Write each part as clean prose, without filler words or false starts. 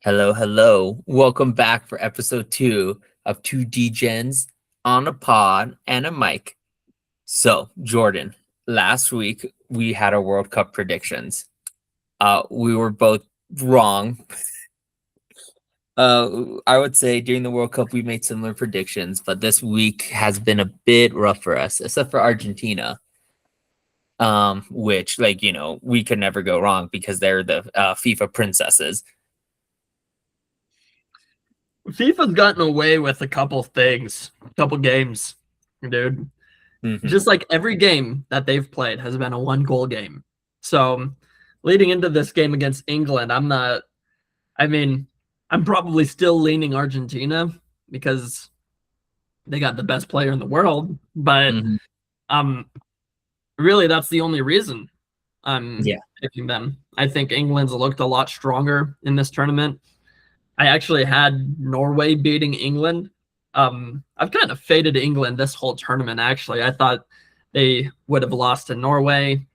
Hello, hello. Welcome back for episode 2 of Two Degens on a pod and a mic. So, Jordan, last week we had our World Cup predictions. We were both wrong. I would say during the World Cup we made similar predictions, but this week has been a bit rough for us, except for Argentina. Which, we could never go wrong because they're the FIFA princesses. FIFA's gotten away with a couple things, a couple games, dude. Mhm. Just like every game that they've played has been a one-goal game. So leading into this game against England, I'm probably still leaning Argentina because they got the best player in the world, but Mhm. really that's the only reason I'm Yeah. picking them. I think England's looked a lot stronger in this tournament. I actually had Norway beating England. I've kind of faded England this whole tournament, actually. I thought they would have lost to Norway,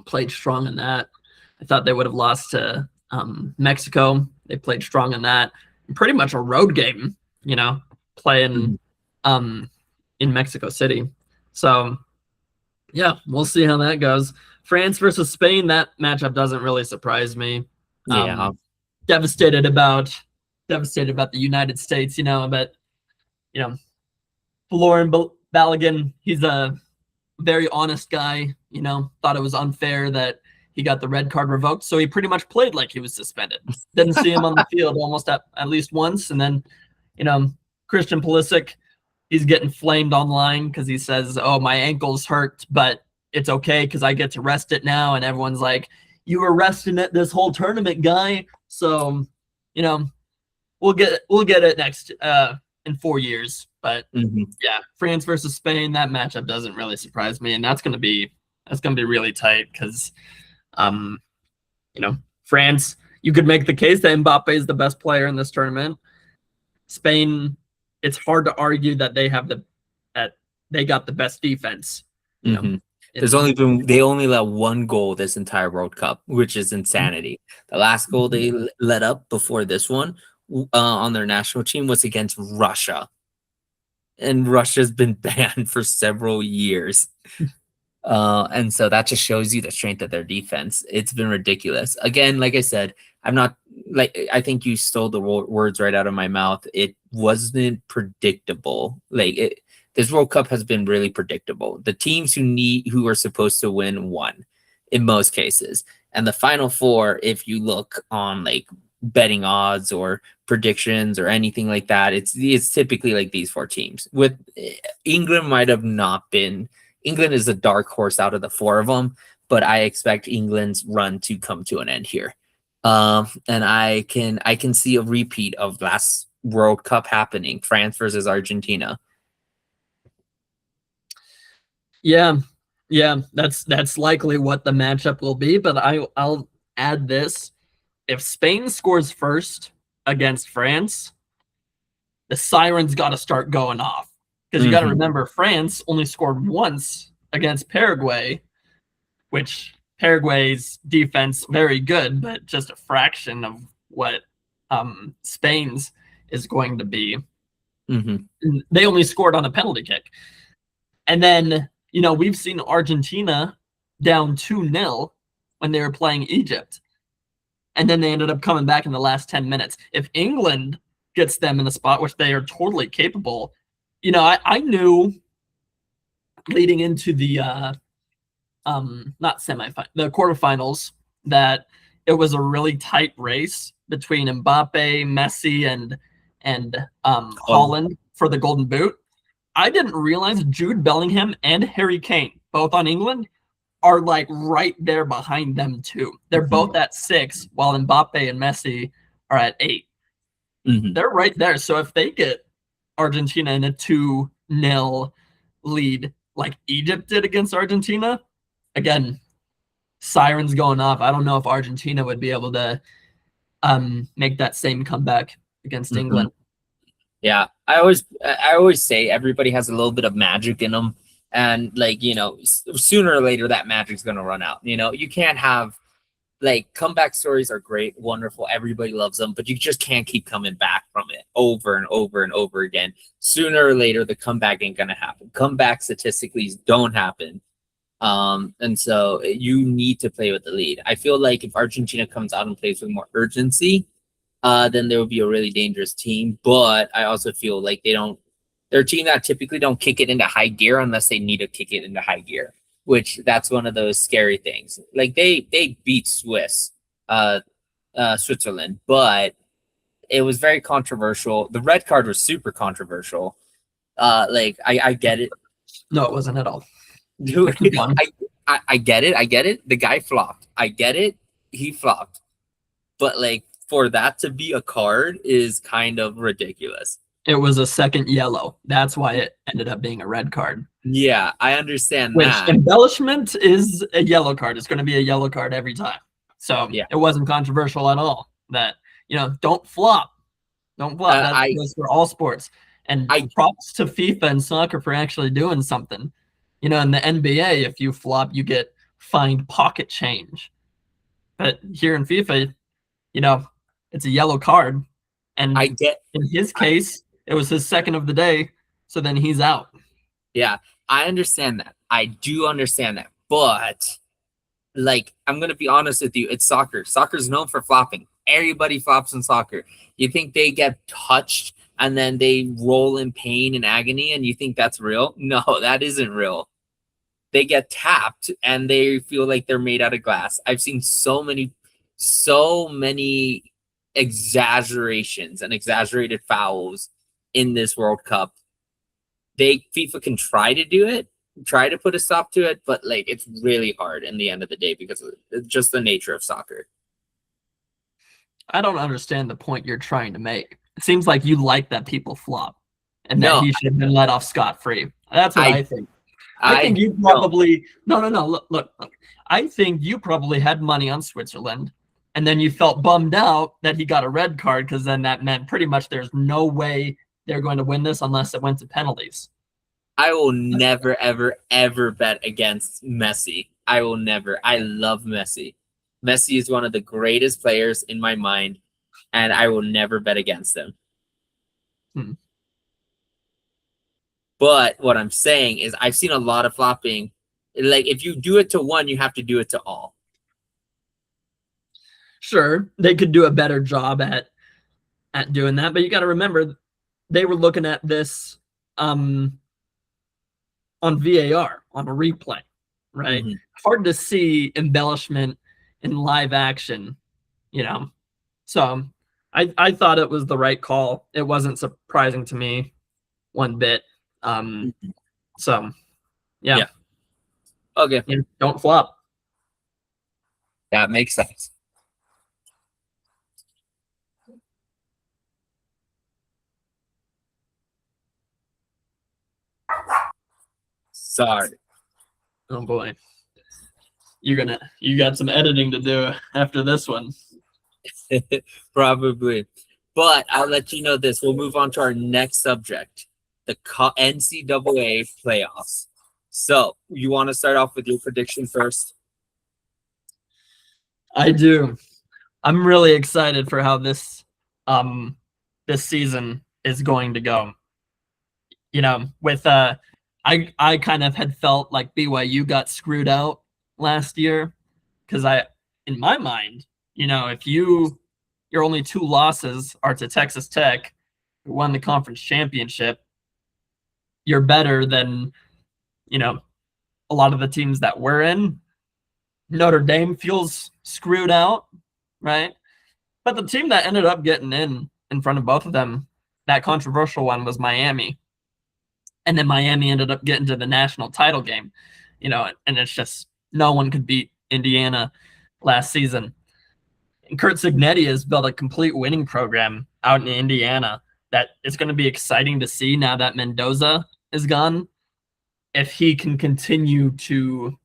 played strong in that. I thought they would have lost to Mexico. They played strong in that. Pretty much a road game, playing in Mexico City. So, yeah, we'll see how that goes. France versus Spain, that matchup doesn't really surprise me. Yeah. Devastated about the United States, but Lauren Balogun, he's a very honest guy, thought it was unfair that he got the red card revoked, so he pretty much played like he was suspended. Didn't see him on the field almost at least once. And then, Christian Pulisic, he's getting flamed online because he says, "Oh, my ankle's hurt, but it's okay because I get to rest it now." And everyone's like, "You were resting it this whole tournament, guy." So, we'll get it next in 4 years. But yeah, France versus Spain, that matchup doesn't really surprise me, and that's gonna be really tight because, France, you could make the case that Mbappe is the best player in this tournament. Spain, it's hard to argue that they got the best defense. They only let one goal this entire World Cup, which is insanity. The last goal they let up before this one on their national team was against Russia, and Russia's been banned for several years. And so that just shows you the strength of their defense. It's been ridiculous. Again, like I said, I think you stole the words right out of my mouth. It wasn't predictable. This World Cup has been really predictable. The teams who are supposed to won in most cases. And the final four, if you look on betting odds or predictions or anything like that, it's typically like these four teams. With England might have not been. England is a dark horse out of the four of them, but I expect England's run to come to an end here. And I can see a repeat of last World Cup happening, France versus Argentina. Yeah, that's likely what the matchup will be. But I'll add this: if Spain scores first against France, the sirens got to start going off. Because you got to remember, France only scored once against Paraguay, which Paraguay's defense very good, but just a fraction of what Spain's is going to be. They only scored on a penalty kick. And then, we've seen Argentina down 2-0 when they were playing Egypt. And then they ended up coming back in the last 10 minutes. If England gets them in the spot, which they are totally capable, I knew leading into the the quarterfinals that it was a really tight race between Mbappe, Messi, and Haaland for the Golden Boot. I didn't realize Jude Bellingham and Harry Kane, both on England, are right there behind them too. They're both at 6, while Mbappe and Messi are at 8. They're right there. So if they get Argentina in a 2-0 lead like Egypt did against Argentina, again, sirens going off. I don't know if Argentina would be able to make that same comeback against England. Yeah, I always say everybody has a little bit of magic in them, and sooner or later that magic's going to run out. You can't have like comeback stories are great, wonderful, everybody loves them, but you just can't keep coming back from it over and over and over again. Sooner or later, the comeback ain't gonna happen. Comeback statistically don't happen. And so you need to play with the lead. I feel like if Argentina comes out and plays with more urgency, then there will be a really dangerous team. But I also feel like they're a team that typically don't kick it into high gear unless they need to kick it into high gear, which that's one of those scary things. Like they beat Switzerland, but it was very controversial. The red card was super controversial. Like I get it. No, it wasn't at all. Dude, I get it. I get it. The guy flopped. I get it. He flopped. But like for that to be a card is kind of ridiculous. It was a second yellow. That's why it ended up being a red card. Yeah, I understand Which that. embellishment is a yellow card. It's going to be a yellow card every time. So Yeah. it wasn't controversial at all. That, don't flop. Don't flop. That goes for all sports. And props to FIFA and soccer for actually doing something. In the NBA, if you flop, you get fined pocket change. But here in FIFA, it's a yellow card. And in his case, it was his second of the day. So then he's out. Yeah, I understand that. I do understand that. But like, I'm going to be honest with you. It's soccer. Soccer's known for flopping. Everybody flops in soccer. You think they get touched and then they roll in pain and agony and you think that's real? No, that isn't real. They get tapped and they feel like they're made out of glass. I've seen so many exaggerations and exaggerated fouls in this World Cup. FIFA can try to do it, try to put a stop to it, but like it's really hard in the end of the day because of just the nature of soccer. I don't understand the point you're trying to make. It seems like you like that people flop and that he should have been let off scot-free. That's what I think. I think you probably no. Look. I think you probably had money on Switzerland, and then you felt bummed out that he got a red card because then that meant pretty much there's no way they're going to win this unless it went to penalties. I will never, ever, ever bet against Messi. I will never. I love Messi. Messi is one of the greatest players in my mind, and I will never bet against him. But what I'm saying is I've seen a lot of flopping. Like, if you do it to one, you have to do it to all. Sure, they could do a better job at doing that, but you got to remember they were looking at this on VAR, on a replay, right? Mm-hmm. Hard to see embellishment in live action, So I thought it was the right call. It wasn't surprising to me one bit. So yeah. Okay. Don't flop. That makes sense. Sorry. Oh boy. You got some editing to do after this one. Probably. But I'll let you know this. We'll move on to our next subject, the NCAA playoffs. So, you want to start off with your prediction first? I do. I'm really excited for how this season is going to go. With I kind of had felt like BYU got screwed out last year because in my mind, if your only two losses are to Texas Tech, who won the conference championship, you're better than, a lot of the teams that we're in. Notre Dame feels screwed out, right? But the team that ended up getting in front of both of them, that controversial one was Miami. And then Miami ended up getting to the national title game, and it's just no one could beat Indiana last season. And Kurt Cignetti has built a complete winning program out in Indiana that it's going to be exciting to see now that Mendoza is gone, if he can continue to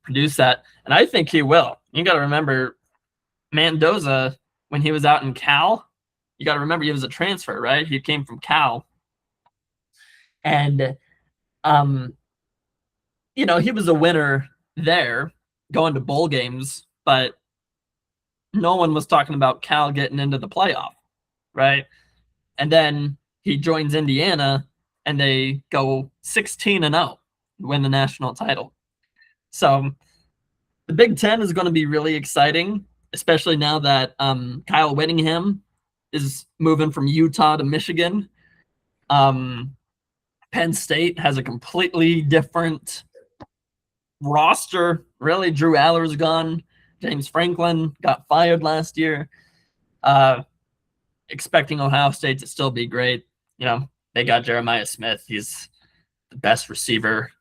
produce that. And I think he will. You got to remember, Mendoza, when he was out in Cal, you got to remember he was a transfer, right? He came from Cal. And, he was a winner there, going to bowl games, but no one was talking about Cal getting into the playoff, right? And then he joins Indiana and they go 16-0, win the national title. So the Big Ten is going to be really exciting, especially now that Kyle Whittingham is moving from Utah to Michigan. Penn State has a completely different roster. Really, Drew Aller's gone. James Franklin got fired last year. Expecting Ohio State to still be great. They got Jeremiah Smith. He's the best receiver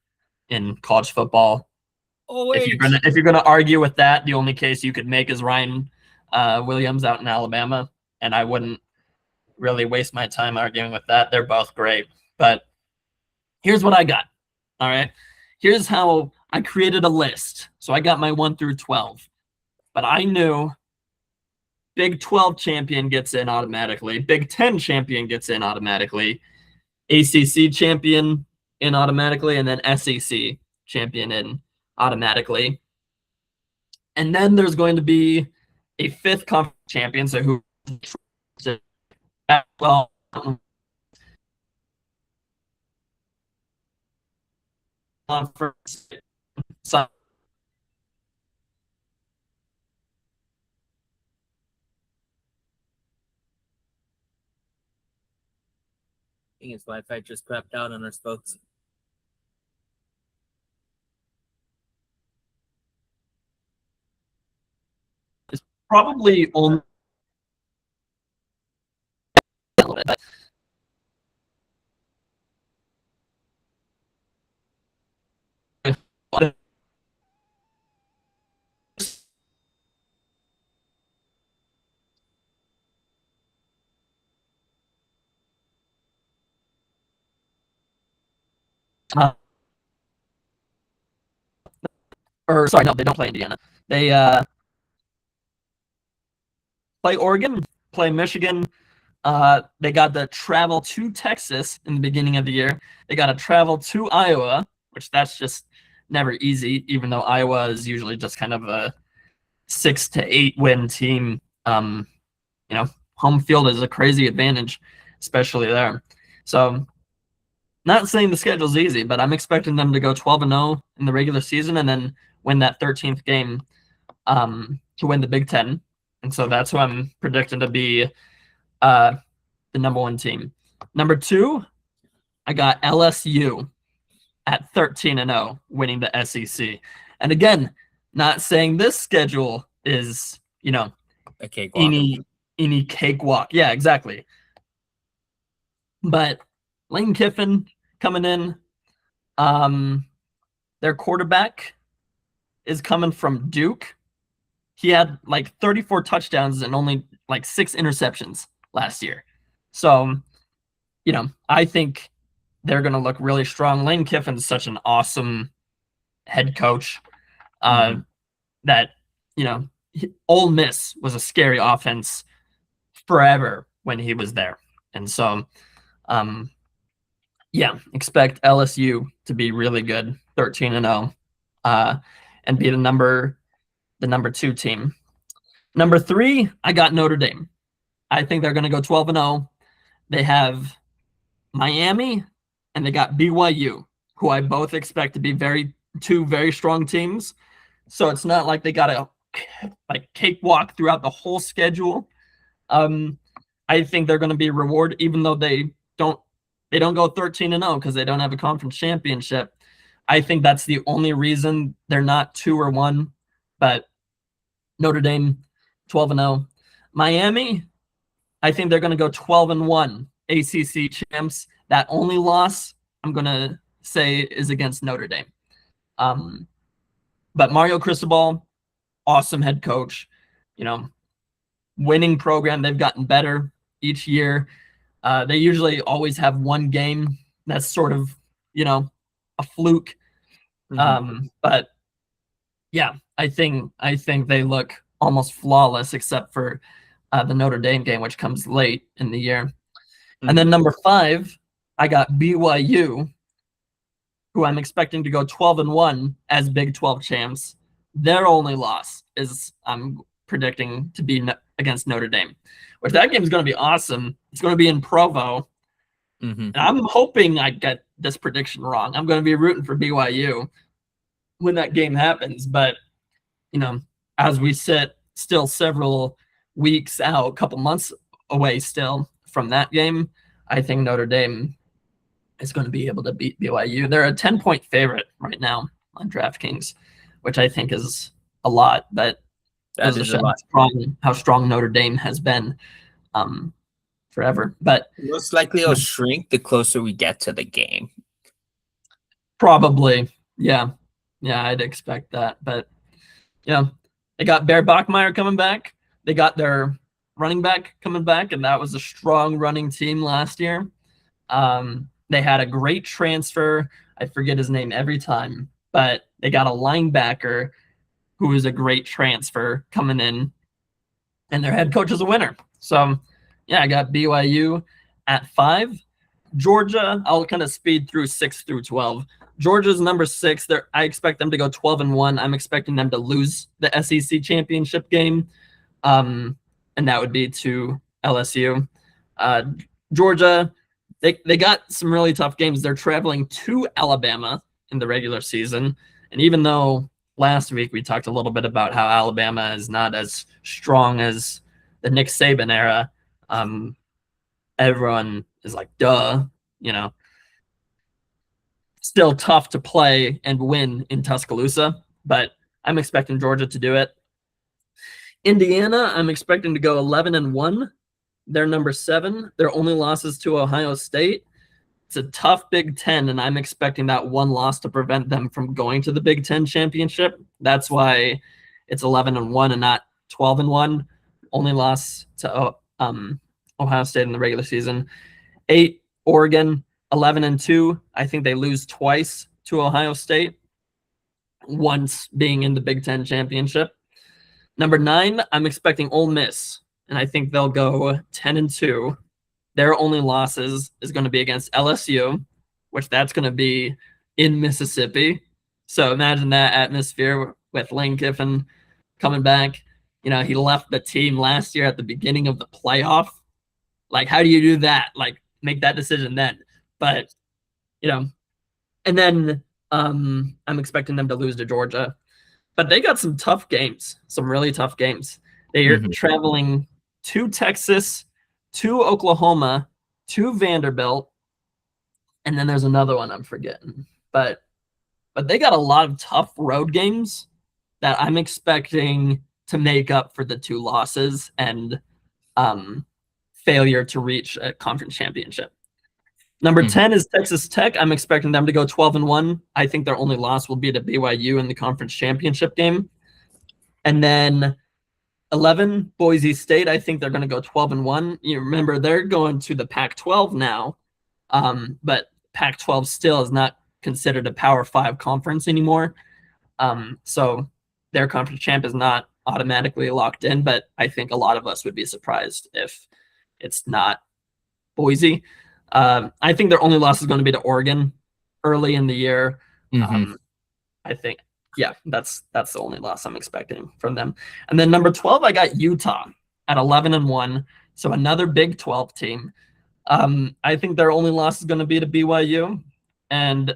in college football. Oh, if you're gonna argue with that, the only case you could make is Ryan Williams out in Alabama, and I wouldn't really waste my time arguing with that. They're both great, but here's what I got. All right, here's how I created a list. So I got my 1 through 12, but I knew Big 12 champion gets in automatically, Big 10 champion gets in automatically, ACC champion in automatically, and then SEC champion in automatically. And then there's going to be a 5th conference champion. So who? Well, conference. So I think his Wi-Fi just crapped out on us, folks. It's probably only a little bit. Or sorry, no, they don't play Indiana. They play Oregon, play Michigan. They got to travel to Texas in the beginning of the year. They got to travel to Iowa, which that's just never easy, even though Iowa is usually just kind of a 6 to 8 win team. Home field is a crazy advantage, especially there. So, not saying the schedule's easy, but I'm expecting them to go 12-0 in the regular season and then win that 13th game to win the Big Ten. And so that's who I'm predicting to be the number 1 team. Number 2, I got LSU at 13-0, winning the SEC. And again, not saying this schedule is, a cakewalk. Any cakewalk. Yeah, exactly. But Lane Kiffin coming in, their quarterback is coming from Duke. He had like 34 touchdowns and only like 6 interceptions last year. So, I think they're going to look really strong. Lane Kiffin's such an awesome head coach that, Ole Miss was a scary offense forever when he was there. And so, expect LSU to be really good, 13-0, and be the number 2 team. Number 3, I got Notre Dame. I think they're going to go 12-0. They have Miami and they got BYU, who I both expect to be two very strong teams. So it's not like they got a cakewalk throughout the whole schedule. I think they're going to be rewarded, even though they don't go 13-0 because they don't have a conference championship. I think that's the only reason they're not 2 or 1. But Notre Dame, 12-0. Miami, I think they're going to go 12-1. ACC champs. That only loss I'm going to say is against Notre Dame. But Mario Cristobal, awesome head coach. Winning program. They've gotten better each year. They usually always have one game that's sort of, a fluke. But yeah, I think they look almost flawless except for the Notre Dame game, which comes late in the year. And then number 5, I got BYU, who I'm expecting to go 12-1 as Big 12 champs. Their only loss is I'm predicting to be against Notre Dame, which that game is going to be awesome. It's going to be in Provo. Mm-hmm. And I'm hoping I get this prediction wrong. I'm going to be rooting for BYU when that game happens. But, as we sit still several weeks out, a couple months away still from that game, I think Notre Dame is going to be able to beat BYU. They're a 10-point favorite right now on DraftKings, which I think is a lot. But That is a lot. how strong Notre Dame has been forever. But most likely it'll shrink the closer we get to the game. Probably. Yeah, I'd expect that. But they got Bear Bachmeier coming back. They got their running back coming back, and that was a strong running team last year. They had a great transfer. I forget his name every time, but they got a linebacker who is a great transfer coming in, and their head coach is a winner. So, I got BYU at 5. Georgia, I'll kind of speed through 6 through 12. Georgia's number 6. I expect them to go 12-1. I'm expecting them to lose the SEC championship game, and that would be to LSU. Georgia, they got some really tough games. They're traveling to Alabama in the regular season, and even though last week we talked a little bit about how Alabama is not as strong as the Nick Saban era, everyone is like, duh, still tough to play and win in Tuscaloosa, but I'm expecting Georgia to do it. Indiana, I'm expecting to go 11-1. They're number 7. Their only losses to Ohio State. It's a tough Big Ten, and I'm expecting that one loss to prevent them from going to the Big Ten championship. That's why it's 11-1 and not 12-1. Only loss to Ohio State in the regular season. 8, Oregon, 11-2. I think they lose twice to Ohio State, once being in the Big Ten championship. Number 9, I'm expecting Ole Miss, and I think they'll go 10-2. Their only losses is going to be against LSU, which that's going to be in Mississippi. So imagine that atmosphere with Lane Kiffin coming back. He left the team last year at the beginning of the playoff. Like, how do you do that? Like, make that decision then. But, and then I'm expecting them to lose to Georgia. But they got some tough games, some really tough games. They are traveling to Texas, to Oklahoma, to Vanderbilt, and then there's another one I'm forgetting. But they got a lot of tough road games that I'm expecting to make up for the 2 losses and failure to reach a conference championship. Number 10 is Texas Tech. I'm expecting them to go 12-1. I think their only loss will be to BYU in the conference championship game. And then 11, Boise State. I think they're going to go 12-1. You remember they're going to the Pac-12 now, but Pac-12 still is not considered a Power 5 conference anymore. So their conference champ is not automatically locked in, but I think a lot of us would be surprised if it's not Boise. I think their only loss is going to be to Oregon early in the year. I think, that's the only loss I'm expecting from them. And then number 12, I got Utah at 11-1. So another Big 12 team. I think their only loss is going to be to BYU. And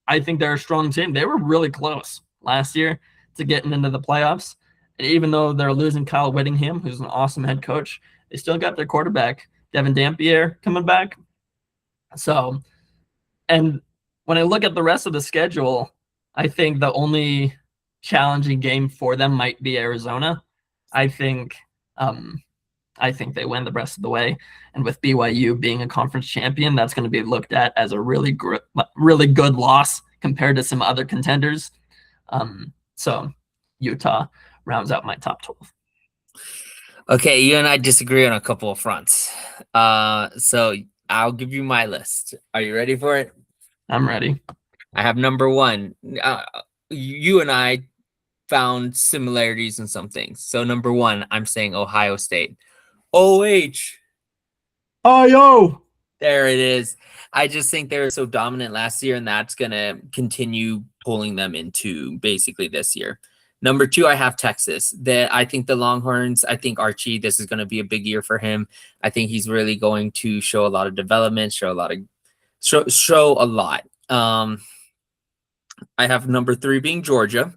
I think they're a strong team. They were really close last year to getting into the playoffs. And even though they're losing Kyle Whittingham, who's an awesome head coach, they still got their quarterback, Devin Dampier, coming back. So, and when I look at the rest of the schedule, I think the only challenging game for them might be Arizona. I think they win the rest of the way. And with BYU being a conference champion, that's going to be looked at as a really good loss compared to some other contenders. So Utah rounds out my top 12. Okay, you and I disagree on a couple of fronts. So I'll give you my list. Are you ready for it? I'm ready. I have number 1. You and I found similarities in some things. So number 1, I'm saying Ohio State. OH. IO. There it is. I just think they were so dominant last year, and that's going to continue pulling them into basically this year. Number 2, I have Texas. I think the Longhorns, I think Archie, this is going to be a big year for him. I think he's really going to show a lot of development, show a lot. I have number 3 being Georgia.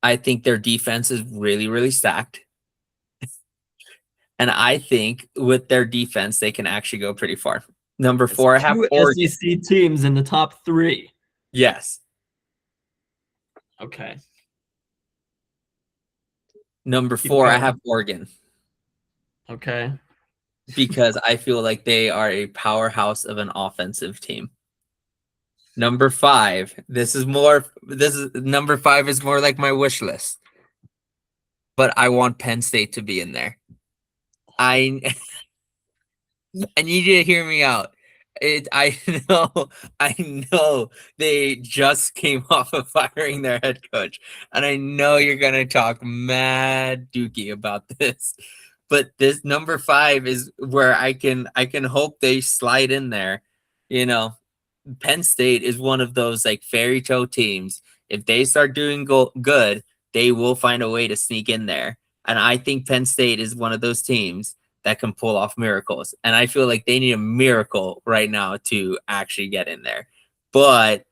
I think their defense is really, really stacked. And I think with their defense, they can actually go pretty far. Number 4, I have Oregon. SEC teams in the top 3. Yes. Okay. Number 4, I have Oregon. Okay. Because I feel like they are a powerhouse of an offensive team. Number 5, number 5 is more like my wish list. But I want Penn State to be in there. I need you to hear me out. I know they just came off of firing their head coach, and I know you're gonna talk mad dookie about this, but this number 5 is where I can hope they slide in there. You know, Penn State is one of those like fairy tale teams. If they start doing good, they will find a way to sneak in there. And I think Penn State is one of those teams that can pull off miracles. And I feel like they need a miracle right now to actually get in there. But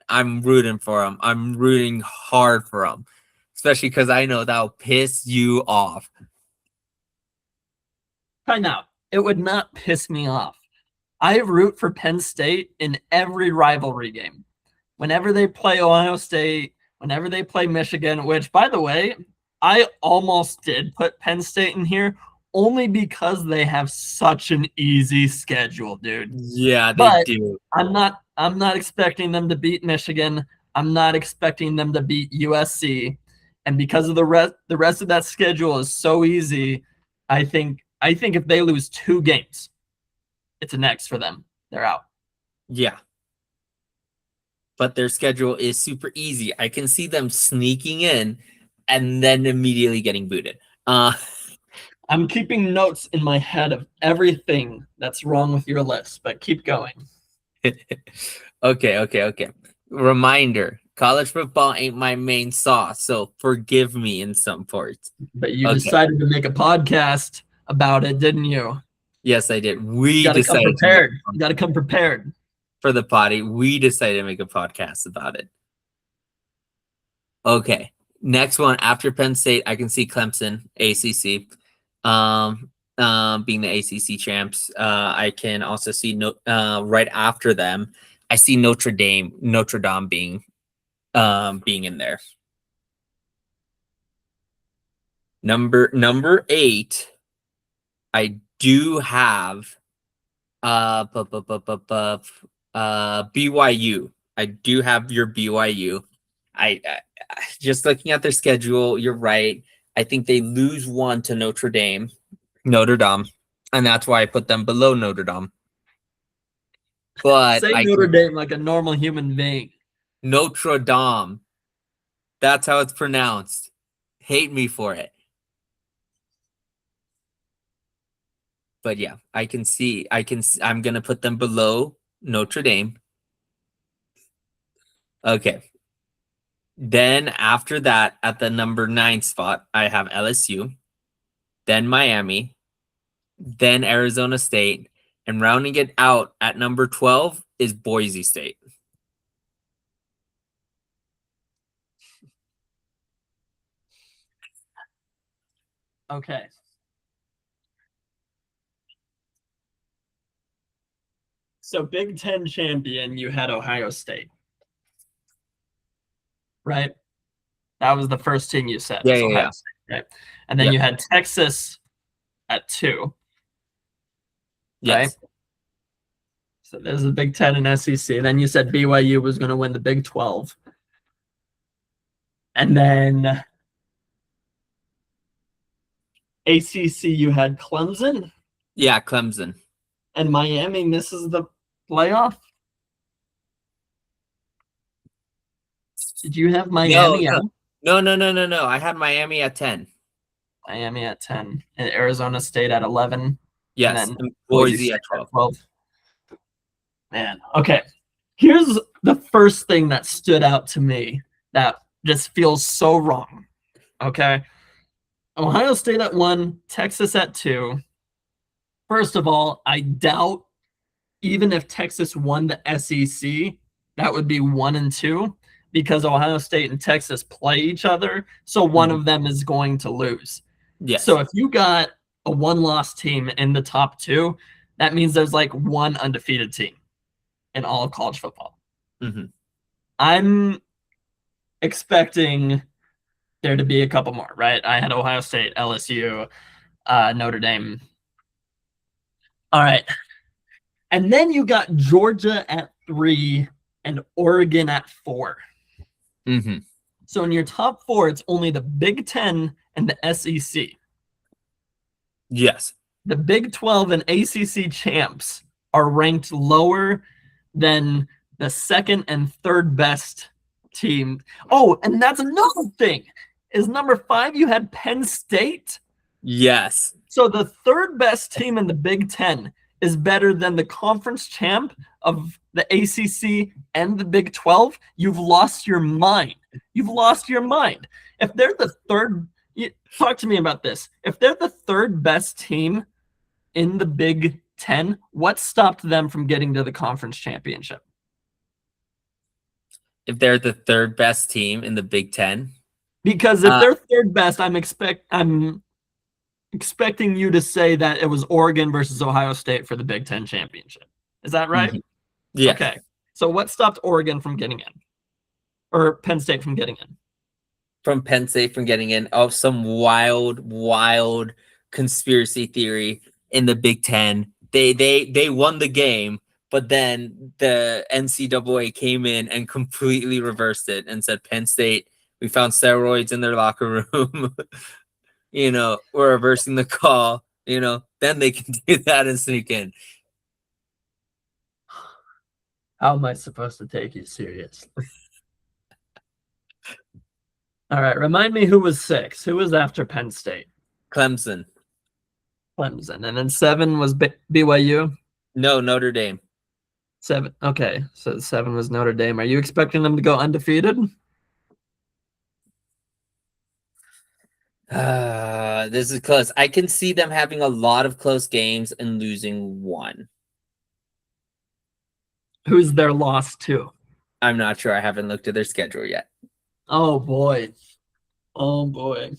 I'm rooting for them. I'm rooting hard for them, especially because I know that'll piss you off. Right now, it would not piss me off. I root for Penn State in every rivalry game. Whenever they play Ohio State, whenever they play Michigan, which, by the way, I almost did put Penn State in here only because they have such an easy schedule, dude. Yeah, they do. I'm not expecting them to beat Michigan. I'm not expecting them to beat USC. And because of the rest of that schedule is so easy, I think if they lose 2 games, it's an X for them. They're out. Yeah. But their schedule is super easy. I can see them sneaking in and then immediately getting booted. I'm keeping notes in my head of everything that's wrong with your list, but keep going. Okay. Reminder, college football ain't my main sauce, so forgive me in some parts. But you decided to make a podcast about it, didn't you? Yes, I did. You gotta come prepared. You got to come prepared. For the potty, we decided to make a podcast about it. Okay. Next one, after Penn State, I can see Clemson, ACC. Being the ACC champs. I can also see right after them, I see Notre Dame being in there. Number 8, I do have BYU. I do have your BYU. I just looking at their schedule, you're right. I think they lose 1 to Notre Dame, and that's why I put them below Notre Dame. But say Notre Dame like a normal human being. Notre Dame. That's how it's pronounced. Hate me for it. But yeah, I'm going to put them below Notre Dame. Okay. Then after that, at the number 9 spot, I have LSU, then Miami, then Arizona State, and rounding it out at number 12 is Boise State. Okay. So Big Ten champion, you had Ohio State. Right? That was the first team you said. Yeah. State, right? And then you had Texas at 2. Yes. Right? So there's the Big Ten and SEC. Then you said BYU was going to win the Big 12. And then ACC, you had Clemson. Yeah, Clemson. And Miami misses the playoff. Did you have Miami? No. I had Miami at 10. Miami at 10. And Arizona State at 11. Yes. And Boise at 12. Man, okay. Here's the first thing that stood out to me that just feels so wrong. Okay. Ohio State at 1, Texas at 2. First of all, I doubt even if Texas won the SEC, that would be 1 and 2 because Ohio State and Texas play each other. So one Mhm. of them is going to lose. Yes. So if you got a one-loss team in the top 2, that means there's like one undefeated team in all of college football. Mhm. I'm expecting there to be a couple more, right? I had Ohio State, LSU, Notre Dame. All right. And then you got Georgia at 3 and Oregon at 4. Mhm. So in your top 4, it's only the Big Ten and the SEC. Yes. The Big 12 and ACC champs are ranked lower than the second and third best team. Oh, and that's another thing. Is number 5 you had Penn State? Yes. So the third best team in the Big Ten is better than the conference champ of the ACC and the Big 12. You've lost your mind. You've lost your mind. If they're the third, talk to me about this. If they're the third best team in the Big Ten, what stopped them from getting to the conference championship? If they're the third best team in the Big Ten, Because if they're third best, I'm expecting you to say that it was Oregon versus Ohio State for the Big Ten championship. Is that right? Mhm. Yeah. Okay. So what stopped Oregon from getting in? Or Penn State from getting in? From Penn State from getting in of some wild conspiracy theory in the Big Ten. They won the game, but then the NCAA came in and completely reversed it and said, Penn State, we found steroids in their locker room. We're reversing the call. Then they can do that and sneak in. How am I supposed to take you seriously? All right. Remind me who was 6. Who was after Penn State? Clemson. Clemson. And then 7 was BYU? No, Notre Dame. 7. Okay. So 7 was Notre Dame. Are you expecting them to go undefeated? This is close. I can see them having a lot of close games and losing one. Who's their loss to? I'm not sure. I haven't looked at their schedule yet. Oh, boy. Oh, boy.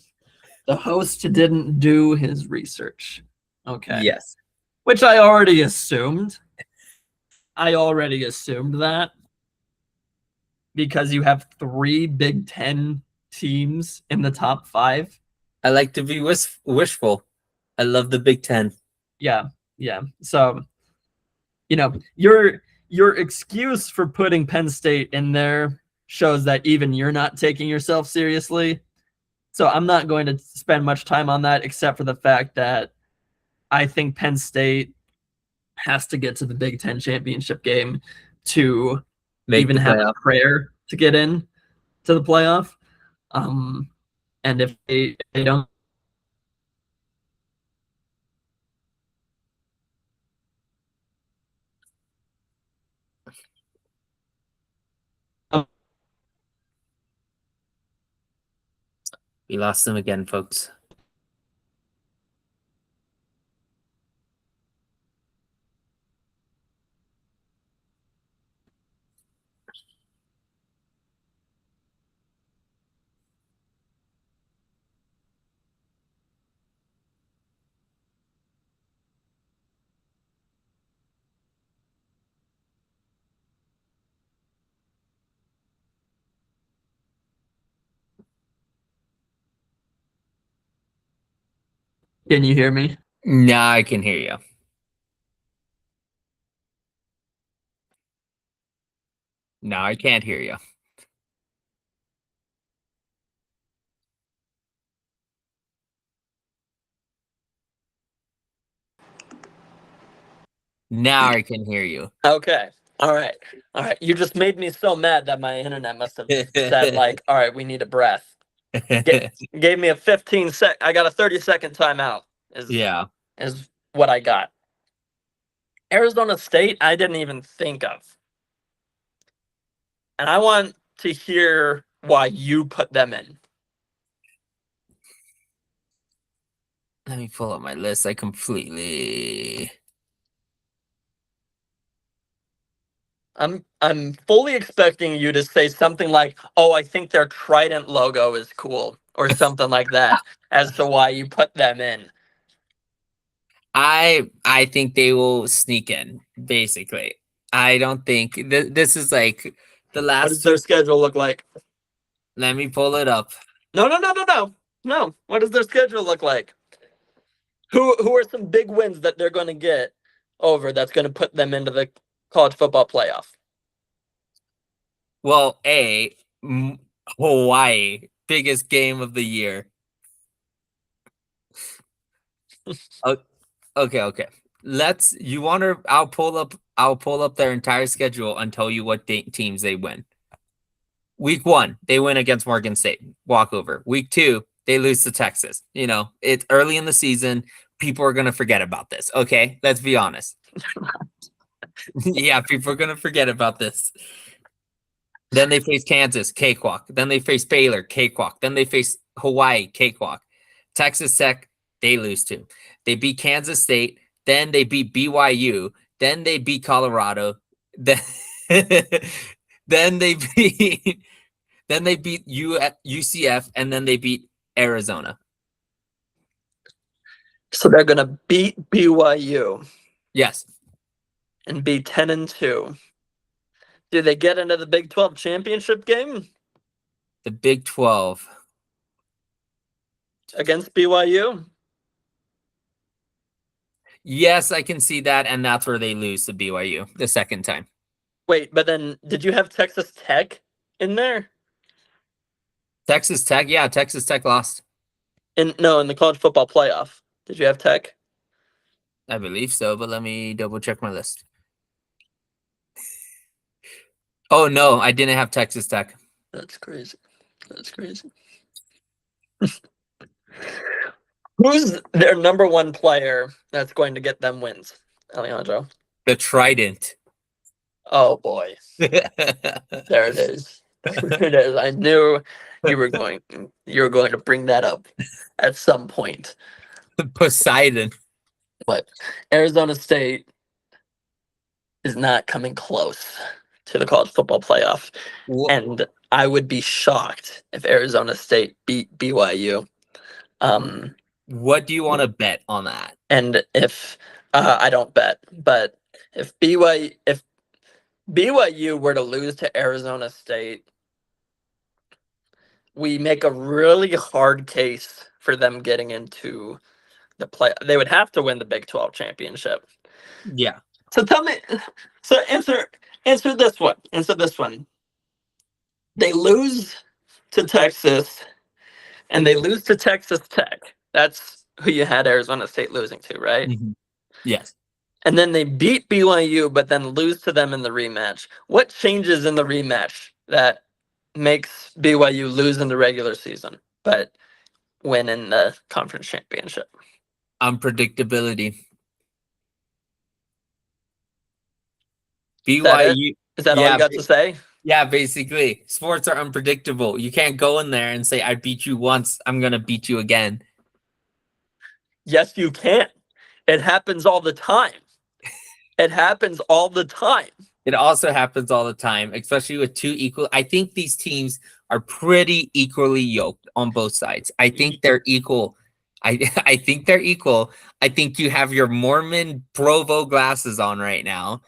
The host didn't do his research. Okay. Yes. Which I already assumed. I already assumed that because you have 3 Big Ten teams in the top 5. I like to be wishful. I love the Big Ten. Yeah, yeah. So, your excuse for putting Penn State in there shows that even you're not taking yourself seriously. So I'm not going to spend much time on that except for the fact that I think Penn State has to get to the Big Ten championship game to Make even the have playoff. a prayer to get in to the playoff. And if they don't, We lost them again, folks. can you hear me? Now I can hear you. Now I can't hear you. Now I can hear you. Okay. All right. All right. You just made me so mad that my internet must have said like, all right, we need a breath. Gave me a 15-second. I got a 30-second timeout. Yeah. Is what I got. Arizona State, I didn't even think of. And I want to hear why you put them in. Let me pull up my list. I completely. I'm fully expecting you to say something like, "Oh, I think their trident logo is cool," or something like that, as to why you put them in. I think they will sneak in. Basically, I don't think this is like the What last does their schedule look like? Let me pull it up. No. What does their schedule look like? Who are some big wins that they're going to get over that's going to put them into the college football playoff? Well, Hawaii, biggest game of the year. Okay. Let's. You want to? I'll pull up their entire schedule and tell you what teams they win. Week 1, they win against Morgan State, walkover. Week 2, they lose to Texas. It's early in the season. People are gonna forget about this. Okay, let's be honest. Yeah, people are gonna forget about this. Then they face Kansas, cakewalk. Then they face Baylor, cakewalk. Then they face Hawaii, cakewalk. Texas Tech, they lose to. They beat Kansas State. Then they beat BYU. Then they beat Colorado. Then, then they beat UCF, and then they beat Arizona. So they're going to beat BYU Yes. and be 10-2. Do they get into the Big 12 championship game The Big 12. against BYU? Yes, I can see that, and that's where they lose to BYU the second time. Wait, but then did you have Texas Tech in there? Texas Tech, yeah, Texas Tech lost. In the college football playoff. Did you have Tech? I believe so, but let me double check my list. Oh no, I didn't have Texas Tech. That's crazy. Who's their number one player that's going to get them wins, Alejandro? The Trident. Oh boy. There it is. There it is. I knew you were going to bring that up at some point. Poseidon. But Arizona State is not coming close to the college football playoff. And I would be shocked if Arizona State beat BYU. What do you want to bet on that? And if I don't bet, but if BYU were to lose to Arizona State, we make a really hard case for them getting into the play. They would have to win the Big 12 championship. Yeah. So tell me. So answer this one. Answer this one. They lose to Texas, and they lose to Texas Tech. That's who you had Arizona State losing to, right? Mm-hmm. Yes. And then they beat BYU, but then lose to them in the rematch. What changes in the rematch that makes BYU lose in the regular season, but win in the conference championship? Unpredictability. BYU. Is that all you got to say? Yeah, basically. Sports are unpredictable. You can't go in there and say, I beat you once, I'm going to beat you again. Yes, you can. It happens all the time. It happens all the time. It also happens all the time, especially with two equal. I think these teams are pretty equally yoked on both sides. I think they're equal. I think they're equal. I think you have your Mormon Provo glasses on right now,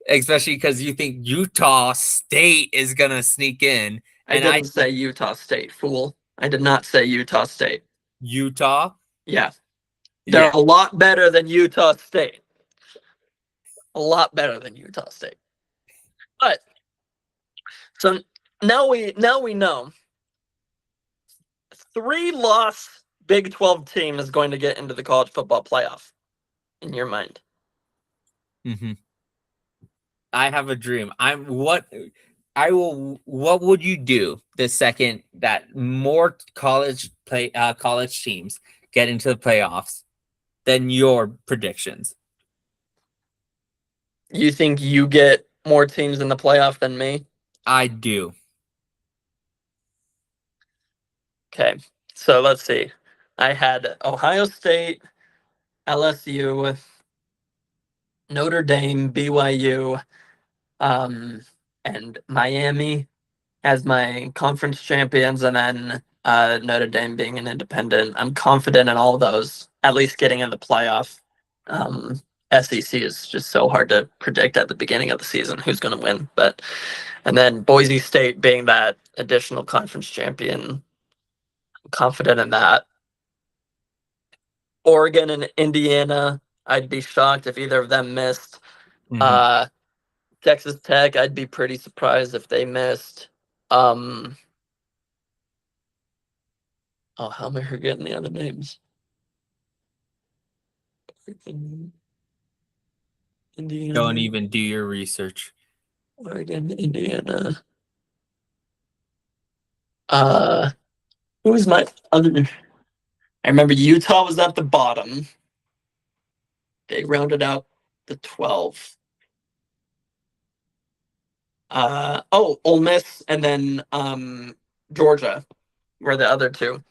especially because you think Utah State is going to sneak in. And I didn't say Utah State, fool. I did not say Utah State. Utah? Yeah. They're a lot better than Utah State. A lot better than Utah State. But so now we know 3-loss Big 12 team is going to get into the college football playoff in your mind. Mm-hmm. I have a dream. What would you do the second that more college teams get into the playoffs than your predictions? You think you get more teams in the playoff than me? I do. Okay. So let's see. I had Ohio State, LSU, Notre Dame, BYU, and Miami as my conference champions, and then Notre Dame being an independent. I'm confident in all of those, at least getting in the playoff. SEC is just so hard to predict at the beginning of the season who's going to win. And then Boise State being that additional conference champion, I'm confident in that. Oregon and Indiana, I'd be shocked if either of them missed. Mhm. Texas Tech, I'd be pretty surprised if they missed. Oh, how am I forgetting the other names? Indiana, Don't even do your research. Oregon, Indiana. Who was my other? I remember Utah was at the bottom. They rounded out the 12. Ole Miss and then Georgia were the other two.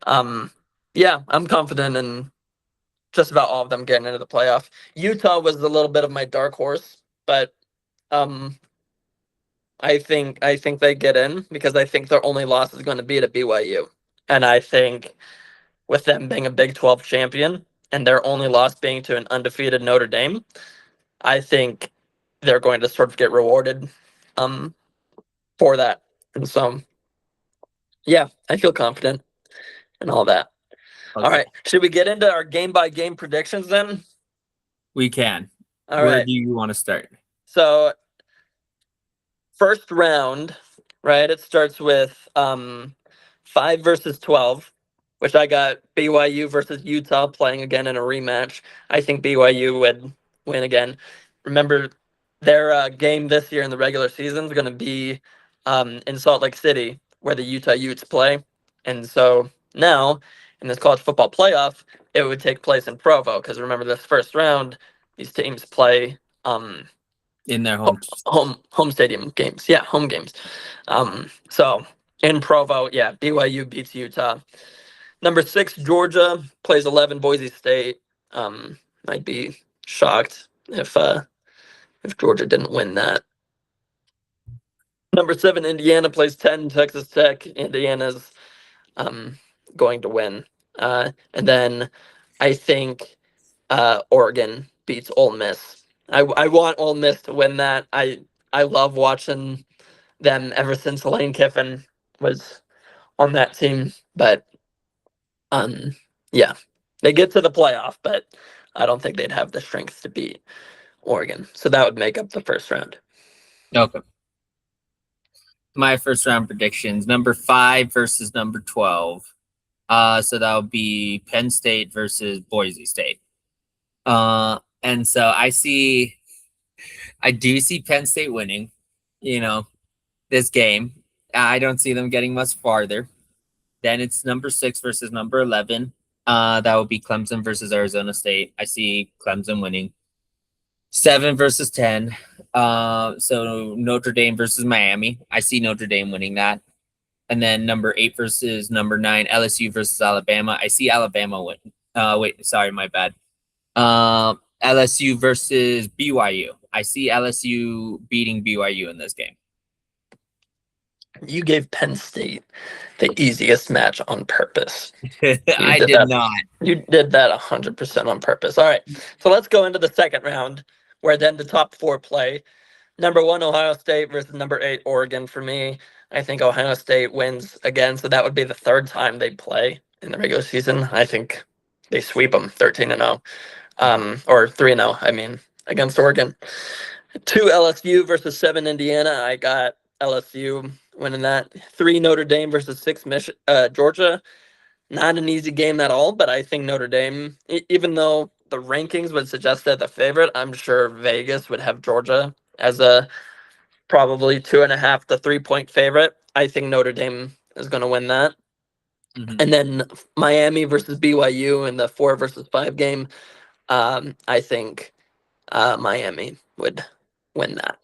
Yeah, I'm confident in just about all of them getting into the playoff. Utah was a little bit of my dark horse, but I think they get in because I think their only loss is going to be to BYU, and I think with them being a Big 12 champion and their only loss being to an undefeated Notre Dame, I think they're going to sort of get rewarded for that. And so, yeah, I feel confident in all that. Okay. All right, should we get into our game by game predictions then? We can. All Where right. do you want to start? So, first round, right? It starts with 5 versus 12, which I got BYU versus Utah playing again in a rematch. I think BYU would win again. Remember, their game this year in the regular season is going to be in Salt Lake City, where the Utah Utes play. And so now, in this college football playoff, it would take place in Provo, because remember, this first round, these teams play In their home. home stadium games. Yeah, home games. So in Provo, yeah, BYU beats Utah. Number 6, Georgia plays 11, Boise State. I'd be shocked if Georgia didn't win that. Number 7, Indiana plays 10, Texas Tech. Indiana's going to win. And then I think Oregon beats Ole Miss. I want Ole Miss to win that. I love watching them ever since Lane Kiffin was on that team. But yeah, they get to the playoff, but I don't think they'd have the strength to beat Oregon. So that would make up the first round. Okay. My first round predictions: number 5 versus number 12. So that would be Penn State versus Boise State. And so I do see Penn State winning, this game. I don't see them getting much farther. Then it's number 6 versus number 11. That would be Clemson versus Arizona State. I see Clemson winning. 7 versus 10. So Notre Dame versus Miami. I see Notre Dame winning that. And then number 8 versus number 9, LSU versus Alabama. I see Alabama win. Sorry, my bad. LSU versus BYU. I see LSU beating BYU in this game. You gave Penn State the easiest match on purpose. I did not. You did that 100% on purpose. All right, so let's go into the second round, where then the top 4 play. Number 1, Ohio State versus number 8, Oregon. For me, I think Ohio State wins again, so that would be the third time they play in the regular season. I think they sweep them 13-0, or 3-0. I mean, against Oregon. 2, LSU versus 7, Indiana. I got LSU winning that. 3, Notre Dame versus 6, Georgia. Not an easy game at all, but I think Notre Dame, even though the rankings would suggest they're the favorite, I'm sure Vegas would have Georgia as a probably 2.5 to 3 point favorite. I think Notre Dame is going to win that. Mm-hmm. And then Miami versus BYU in the 4 versus 5 game. I think Miami would win that.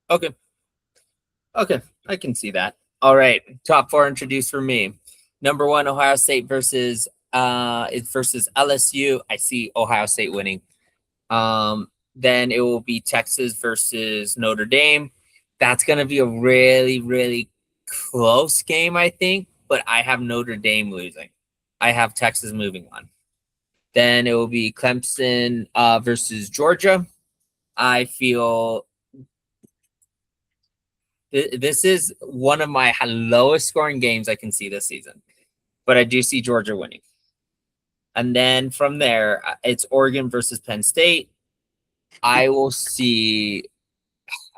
Okay, I can see that. All right, top 4 introduced for me. Number one, Ohio State versus it's versus LSU. I see Ohio State winning. Then it will be Texas versus Notre Dame. That's gonna be a really, really close game, I think, but I have Notre Dame losing. I have Texas moving on. Then it will be Clemson versus Georgia. I feel this is one of my lowest scoring games I can see this season, but I do see Georgia winning. And then from there, it's Oregon versus Penn State. I'll see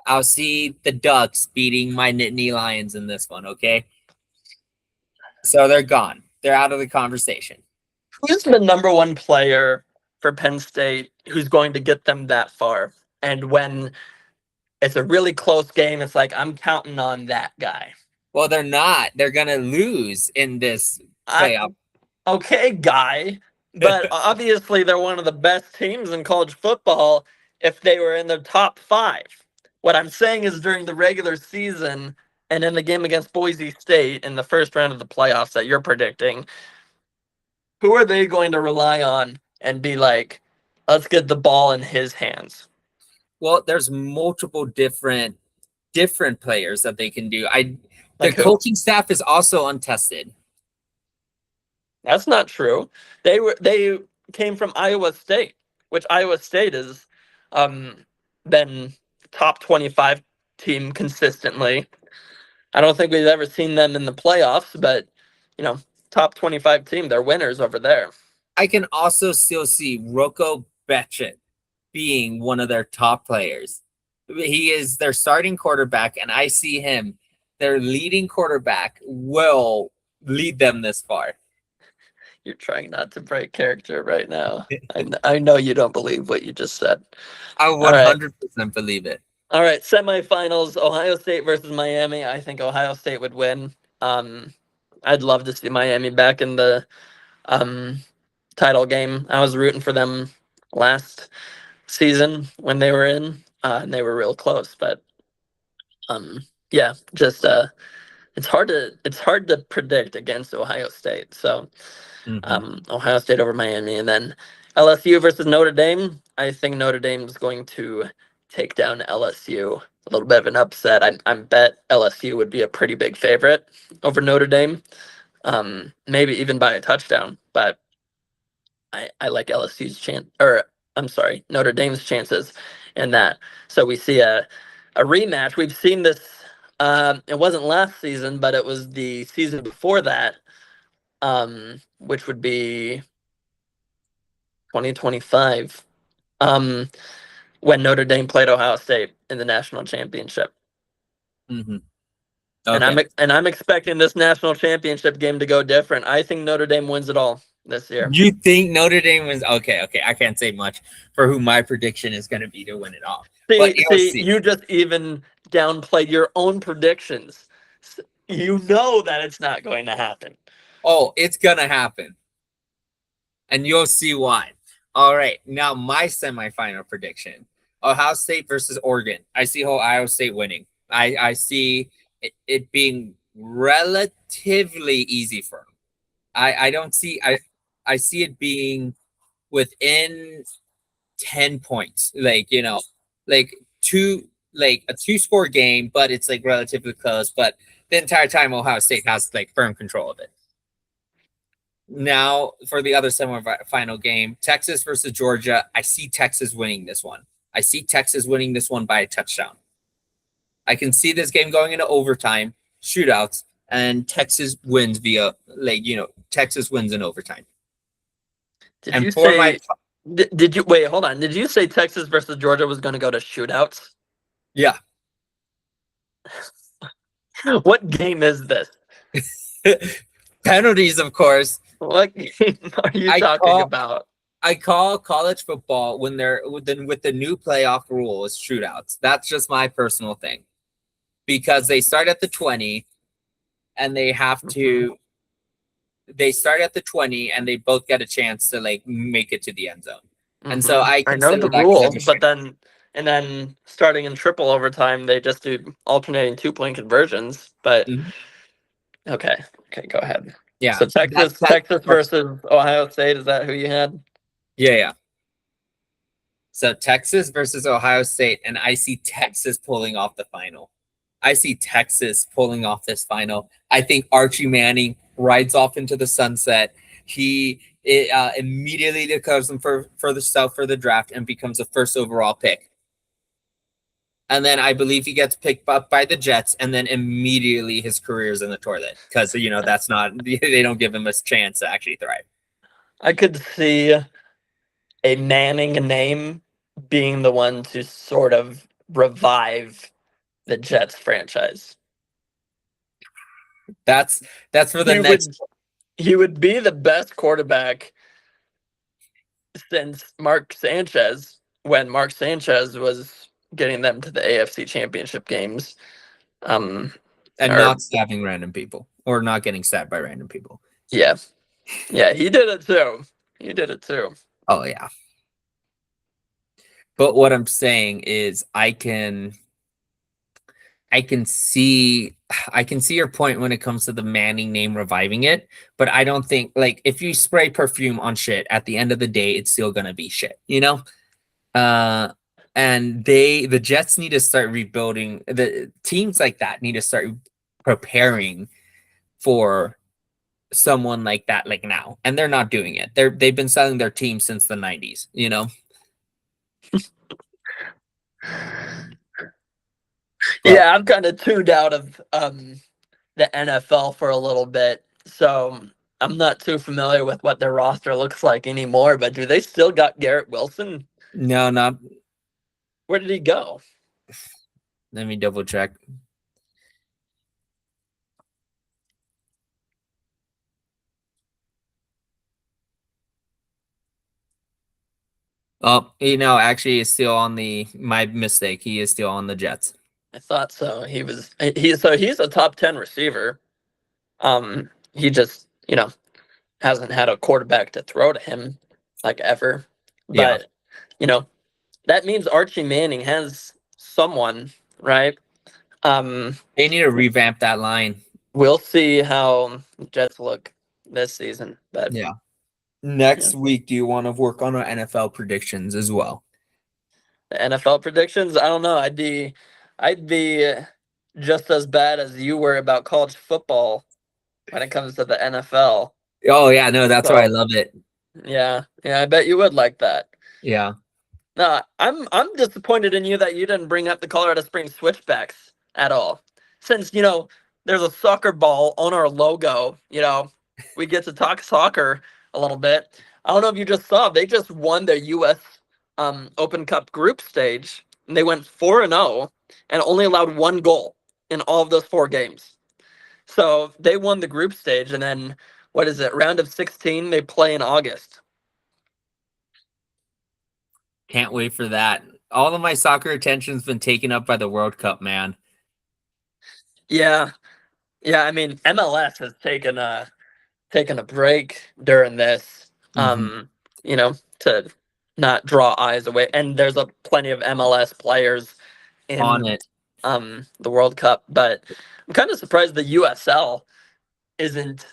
the Ducks beating my Nittany Lions in this one, okay? So they're gone. They're out of the conversation. Who's the number one player for Penn State who's going to get them that far? And when it's a really close game, it's like, I'm counting on that guy. Well, they're not. They're going to lose in this playoff. Okay, guy. But obviously, they're one of the best teams in college football if they were in the top 5. What I'm saying is during the regular season and in the game against Boise State in the first round of the playoffs that you're predicting, who are they going to rely on and be like, let's get the ball in his hands? Well, there's multiple different players that they can do. The Like who? coaching staff is also untested. That's not true. They came from Iowa State, which Iowa State has been top 25 team consistently. I don't think we've ever seen them in the playoffs, but top 25 team, they're winners over there. I can also still see Rocco Beckett being one of their top players. He is their starting quarterback, and I see him, their leading quarterback, will lead them this far. You're trying not to break character right now. I know you don't believe what you just said. I 100% believe it. All right, semifinals, Ohio State versus Miami. I think Ohio State would win. I'd love to see Miami back in the title game. I was rooting for them last season when they were in, and they were real close. But yeah, just it's hard to predict against Ohio State. So Ohio State over Miami, and then LSU versus Notre Dame. I think Notre Dame is going to take down LSU. A little bit of an upset. I bet LSU would be a pretty big favorite over Notre Dame, maybe even by a touchdown. But I like LSU's chance, or I'm sorry, Notre Dame's chances in that. So we see a rematch. We've seen this. It wasn't last season, but it was the season before that, which would be 2025. When Notre Dame played Ohio State in the national championship. Okay. And I'm expecting this national championship game to go different. I think Notre Dame wins it all this year. You think Notre Dame wins? Okay. I can't say much for who my prediction is going to be to win it all. See, you just even downplayed your own predictions. You know that it's not going to happen. Oh, it's going to happen. And you'll see why. All right, now my semifinal prediction: Ohio State versus Oregon. I see Ohio State winning. I see it being relatively easy for them. I don't see I see it being within 10 points, like a 2-score game, but it's like relatively close. But the entire time, Ohio State has like firm control of it. Now, for the other semifinal game, Texas versus Georgia, I see Texas winning this one. I see Texas winning this one by a touchdown. I can see this game going into overtime, shootouts, and Texas wins Texas wins in overtime. Did you wait, hold on. Did you say Texas versus Georgia was going to go to shootouts? Yeah. What game is this? Penalties, of course. What game are you talking about? I call college football when they're with the new playoff rule is shootouts. That's just my personal thing, because they start at the 20, and they have to. They start at the 20, and they both get a chance to like make it to the end zone. And so I know the rules, but then starting in triple overtime, they just do alternating 2-point conversions. But okay, go ahead. Yeah. So Texas versus Ohio State. Is that who you had? Yeah. So Texas versus Ohio State, and I see Texas pulling off the final. I see Texas pulling off this final. I think Archie Manning rides off into the sunset. He immediately declares him for the stuff for the draft and becomes the first overall pick. And then I believe he gets picked up by the Jets, and then immediately his career is in the toilet because that's not they don't give him a chance to actually thrive. I could see a Manning name being the one to sort of revive the Jets franchise. That's for the next. He would be the best quarterback since Mark Sanchez, when Mark Sanchez was getting them to the AFC Championship games. And not stabbing random people or not getting stabbed by random people. Yeah. Yeah, he did it too. Oh, yeah. But what I'm saying is I can see your point when it comes to the Manning name reviving it, but I don't think, like, if you spray perfume on shit, at the end of the day, it's still gonna be shit, and the Jets need to start rebuilding. The teams like that need to start preparing for someone like that, like now, and they're not doing it. They've been selling their team since the 90s. Yeah, I'm kind of tuned out of the NFL for a little bit, so I'm not too familiar with what their roster looks like anymore. But do they still got Garrett Wilson? No, not. Where did he go? Let me double check. Oh, actually, he's still on my mistake. He is still on the Jets. I thought so. He's a top 10 receiver. He just, hasn't had a quarterback to throw to him like ever. But, that means Archie Manning has someone, right? They need to revamp that line. We'll see how the Jets look this season. But yeah. Next week, do you want to work on our NFL predictions as well? The NFL predictions? I don't know. I'd be just as bad as you were about college football when it comes to the NFL. Oh yeah, no, that's why I love it. Yeah, I bet you would like that. Yeah. No, I'm disappointed in you that you didn't bring up the Colorado Springs Switchbacks at all. Since, there's a soccer ball on our logo, we get to talk soccer a little bit. I don't know if you just saw, they just won their U.S. Open Cup group stage, and they went 4-0 and only allowed one goal in all of those 4 games. So they won the group stage, and then, what is it, round of 16, they play in August. Can't wait for that. All of my soccer attention's been taken up by the World Cup, man. Yeah. I mean, MLS has taken a break during this, to not draw eyes away. And there's plenty of MLS players on it. The World Cup, but I'm kind of surprised the USL isn't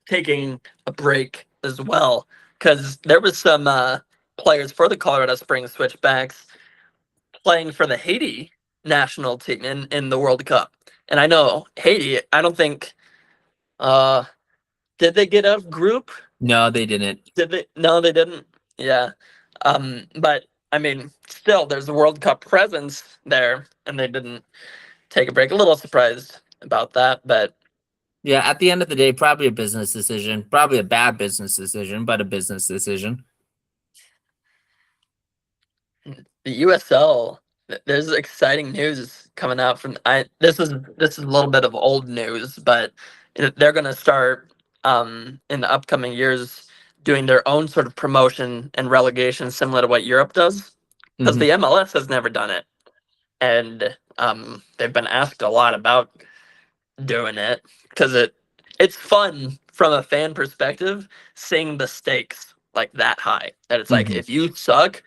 taking a break as well, because there was some players for the Colorado Springs Switchbacks playing for the Haiti national team in the World Cup. And I know Haiti, I don't think did they get out of group? No, they didn't. Did they? No, they didn't. Yeah. But I mean, still there's a World Cup presence there, and they didn't take a break. A little surprised about that, but yeah, at the end of the day, probably a business decision. Probably a bad business decision, but a business decision. The USL, there's exciting news coming out from. This is a little bit of old news, but they're going to start in the upcoming years doing their own sort of promotion and relegation, similar to what Europe does, because the MLS has never done it, and they've been asked a lot about doing it, because it's fun from a fan perspective seeing the stakes like that high, that it's like, if you suck,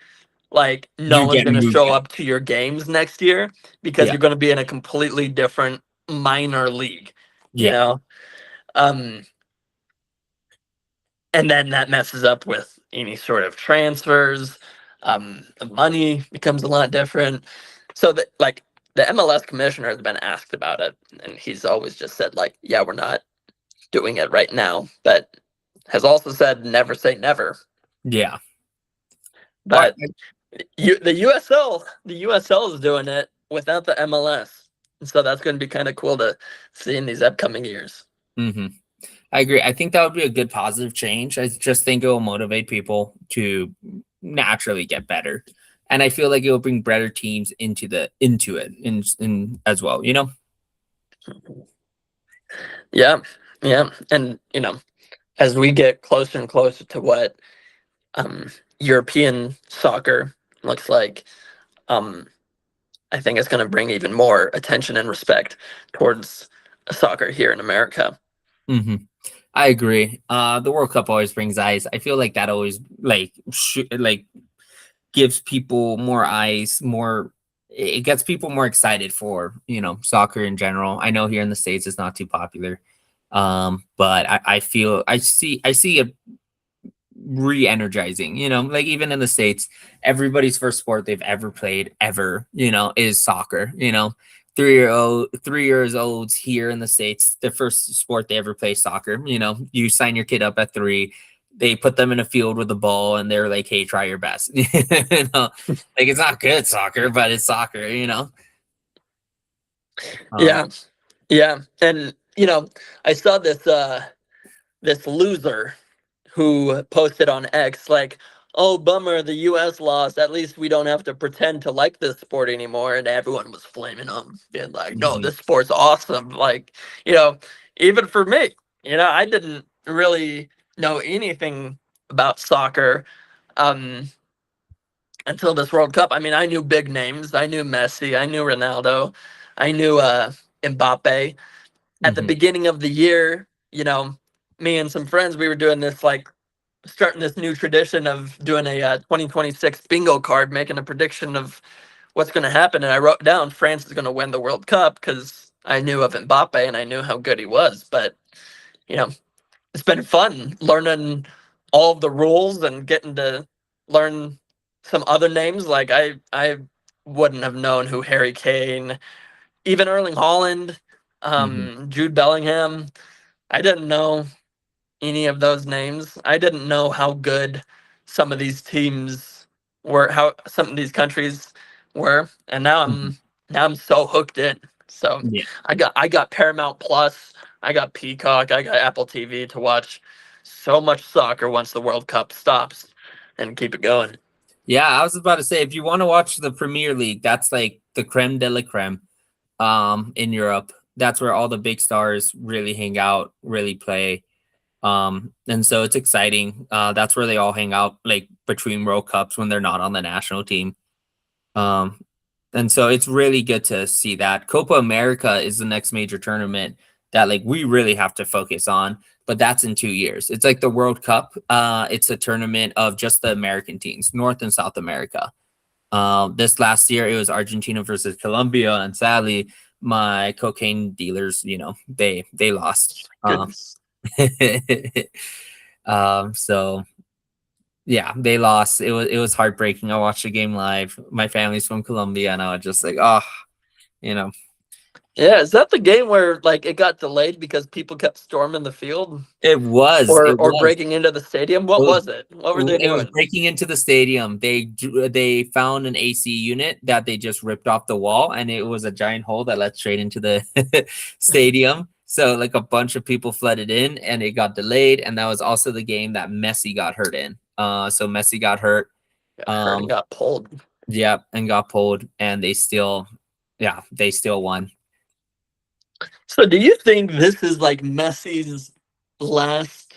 like, no one's going to show up to your games next year, because you're going to be in a completely different minor league, you Yeah. know? Um, and then that messes up with any sort of transfers. The money becomes a lot different. So that like the MLS commissioner has been asked about it, and he's always just said like, "Yeah, we're not doing it right now," but has also said never say never. Yeah. Well, But the USL is doing it without the MLS, and so that's going to be kind of cool to see in these upcoming years. hmm I agree. I think that would be a good positive change. I just think it will motivate people to naturally get better, and I feel like it will bring better teams into it in as well. Yeah, yeah, and as we get closer and closer to what um, European soccer looks like, um, I think it's going to bring even more attention and respect towards soccer here in America. hmm I agree. The World Cup always brings eyes. I feel like that always like gives people more eyes, more. It gets people more excited for soccer in general. I know here in the States it's not too popular, but I feel I see it re-energizing. Like even in the States, everybody's first sport they've ever played ever is soccer. 3 years olds here in the States, the first sport they ever play soccer. You sign your kid up at 3, they put them in a field with a ball and they're like, hey, try your best. Like it's not good soccer, but it's soccer. um, Yeah, yeah, and I saw this loser who posted on X like, "Oh, bummer, the U.S. lost. At least we don't have to pretend to like this sport anymore." And everyone was flaming him, being like, "No, mhm, this sport's awesome." Like, you know, even for me, I didn't really know anything about soccer um, until this World Cup. I mean, I knew big names. I knew Messi. I knew Ronaldo. I knew Mbappe. At the mhm, beginning of the year, me and some friends, we were doing this like starting this new tradition of doing a 2026 bingo card, making a prediction of what's going to happen. And I wrote down France is going to win the World Cup because I knew of Mbappe and I knew how good he was. But, you know, it's been fun learning all of the rules and getting to learn some other names. Like I wouldn't have known who Harry Kane, even Erling Holland, mhm, Jude Bellingham. I didn't know any of those names. I didn't know how good some of these teams were, how some of these countries were, and mhm. now I'm so hooked in. So Yeah. I got Paramount Plus, I got Peacock, I got Apple TV to watch so much soccer once the World Cup stops and keep it going. Yeah, I was about to say if you want to watch the Premier League, that's like the creme de la creme in Europe. That's where all the big stars really hang out, really play. And so it's exciting. That's where they all hang out like between World Cups when they're not on the national team. Um and so it's really good to see that. Copa America is the next major tournament that like we really have to focus on, but that's in 2 years. It's like the World Cup. It's a tournament of just the American teams, North and South America. This last year it was Argentina versus Colombia, and sadly, my cocaine dealers, they lost. Goodness. So yeah, they lost. It was heartbreaking. I watched the game live. My family's from Colombia, and I was just like, oh, you know, Yeah, is that the game where like it got delayed because people kept storming the field it was, or it was, breaking into the stadium? it What was was it? What were they it was doing? breaking into the stadium. They found an AC unit that they just ripped off the wall, and it was a giant hole that led straight into the stadium. So like a bunch of people flooded in, and it got delayed. And that was also the game that Messi got hurt in. So Messi got hurt. Got hurt and Um, got pulled. yeah, and got pulled, and they still won. So do you think this is like Messi's last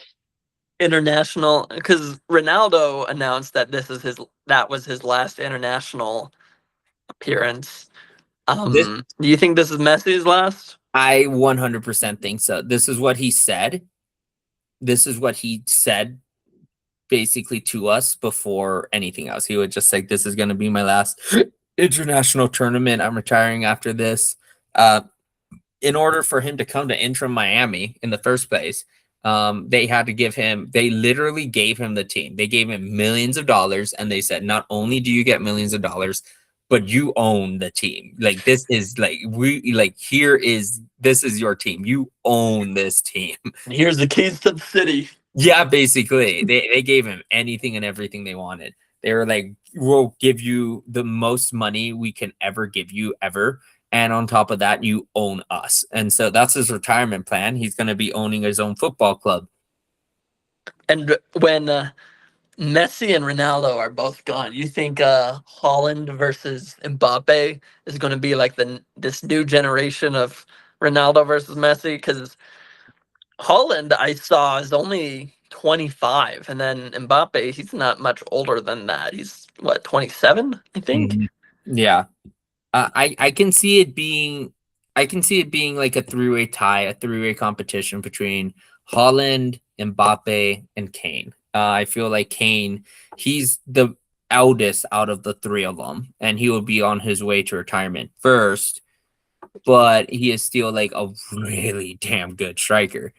international? Because Ronaldo announced that that was his last international appearance. This Do you think this is Messi's last? I 100% think so. This is what he said. This is what he said basically to us before anything else. He would just say, "This is going to be my last international tournament. I'm retiring after this." Uh, in order for him to come to Inter Miami in the first place, they had to give him. They literally gave him the team. They gave him millions of dollars, and they said, not only do you get millions of dollars, but you own the team. Like this is like this is your team. You own this team. Here's the keys to the city. Yeah, basically, they gave him anything and everything they wanted. They were like, we'll give you the most money we can ever give you ever. And on top of that, you own us. And so that's his retirement plan. He's going to be owning his own football club. And when Messi and Ronaldo are both gone, you think Holland versus Mbappe is going to be like this new generation of Ronaldo versus Messi? Because Holland, I saw, is only 25, and then Mbappe, he's not much older than that. He's what, 27, I think. Yeah. I can see it being like a three-way tie, a three-way competition between Holland, Mbappe, and Kane. I feel like Kane, he's the eldest out of the three of them, and he will be on his way to retirement first, but he is still like a really damn good striker.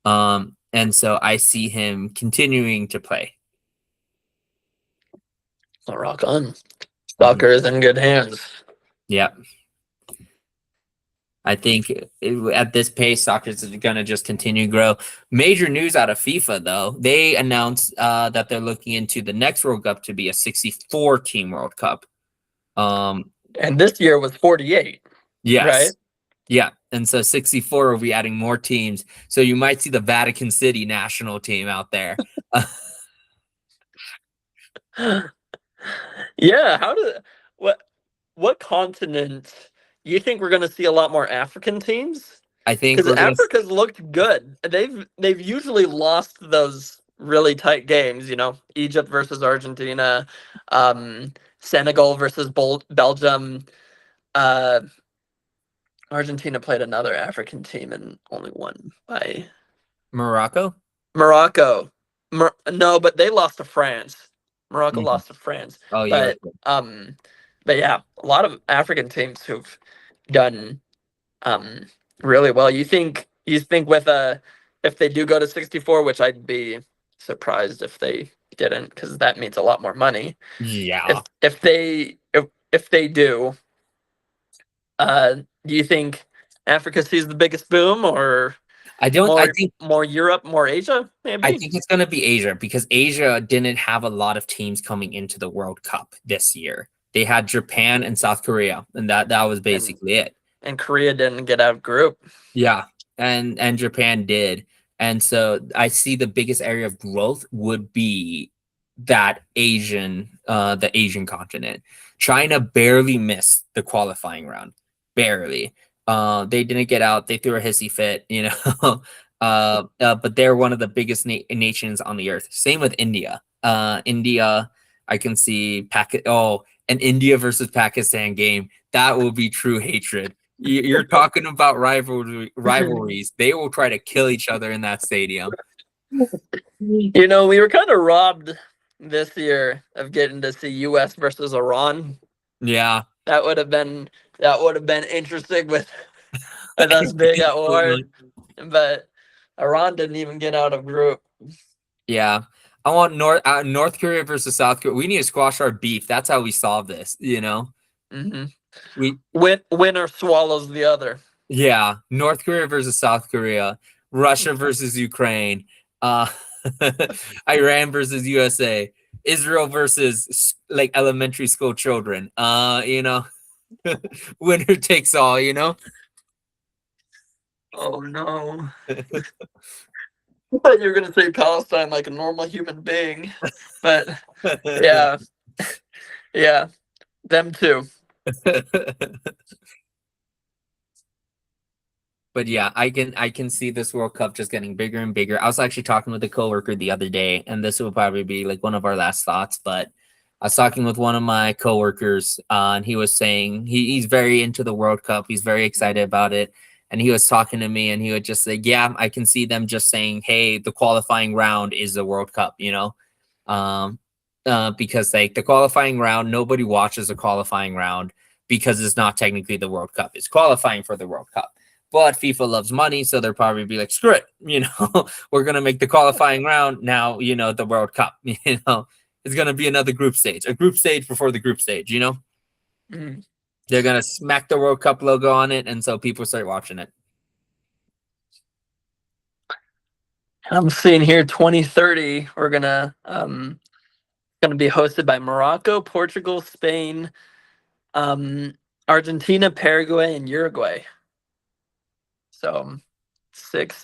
And so I see him continuing to play. So rock on. Soccer is in good hands. Yeah. I think at this pace, soccer is going to just continue to grow. Major news out of FIFA, though. They announced that they're looking into the next World Cup to be a 64-team World Cup. And this year was 48. Yes. Right? Yeah. And so 64 will be adding more teams. So you might see the Vatican City national team out there. Yeah. What continent? You think we're going to see a lot more African teams? I think because Africa's looked good. They've usually lost those really tight games. You know, Egypt versus Argentina, Senegal versus Belgium. Argentina played another African team and only won by Morocco. No, but they lost to France. Morocco lost to France. Oh, yeah. But yeah, a lot of African teams who've done really well. You think with if they do go to 64, which I'd be surprised if they didn't, because that means a lot more money. Yeah. If they do, do you think Africa sees the biggest boom, or I think more Europe, more Asia, maybe? I think it's going to be Asia, because Asia didn't have a lot of teams coming into the World Cup this year. They had Japan and South Korea, and that was basically it. And Korea didn't get out of group. Yeah, and Japan did. And so I see the biggest area of growth would be that the Asian continent. China barely missed the qualifying round. Barely. They didn't get out. They threw a hissy fit, you know. But they're one of the biggest nations on the earth. Same with India. India, I can see an India versus Pakistan game. That will be true hatred. You're talking about rivalries. They will try to kill each other in that stadium. You know, we were kind of robbed this year of getting to see U.S. versus Iran. Yeah, that would have been interesting with us being at war. But Iran didn't even get out of group. Yeah. I want North Korea versus South Korea. We need to squash our beef. That's how we solve this, you know? Mm-hmm. Winner swallows the other. Yeah. North Korea versus South Korea. Russia versus Ukraine. Iran versus USA. Israel versus like elementary school children. You know? Winner takes all, you know? Oh, no. I thought you were going to say Palestine like a normal human being, but yeah, them too. But yeah, I can see this World Cup just getting bigger and bigger. I was actually talking with a coworker the other day, and this will probably be like one of our last thoughts, but I was talking with one of my coworkers, and he was saying he's very into the World Cup. He's very excited about it. And he was talking to me, and he would just say, yeah, I can see them just saying, hey, the qualifying round is the World Cup, you know? Because like the qualifying round, nobody watches the qualifying round because it's not technically the World Cup. It's qualifying for the World Cup. But FIFA loves money, so they'll probably be like, screw it, we're gonna make the qualifying round now, the World Cup, it's gonna be another a group stage before the group stage, Mm. They're gonna smack the World Cup logo on it, and so people start watching it. I'm seeing here 2030. We're gonna be hosted by Morocco, Portugal, Spain, Argentina, Paraguay, and Uruguay. So six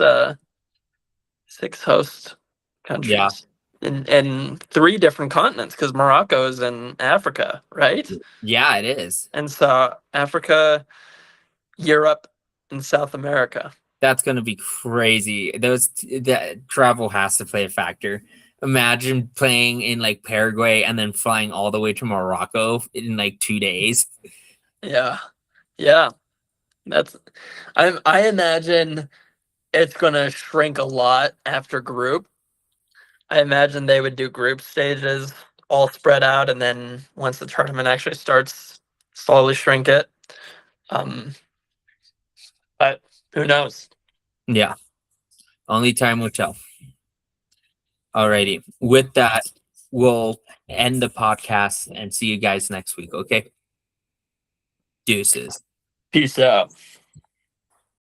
host countries. Yeah. In 3 different continents, because Morocco is in Africa, right? Yeah, it is. And so Africa, Europe, and South America. That's gonna be crazy. That travel has to play a factor. Imagine playing in like Paraguay and then flying all the way to Morocco in like 2 days. Yeah. That's I imagine it's gonna shrink a lot after group. I imagine they would do group stages all spread out, and then once the tournament actually starts, slowly shrink it. But who knows? Yeah. Only time will tell. Alrighty. With that, we'll end the podcast and see you guys next week. Okay. Deuces. Peace out.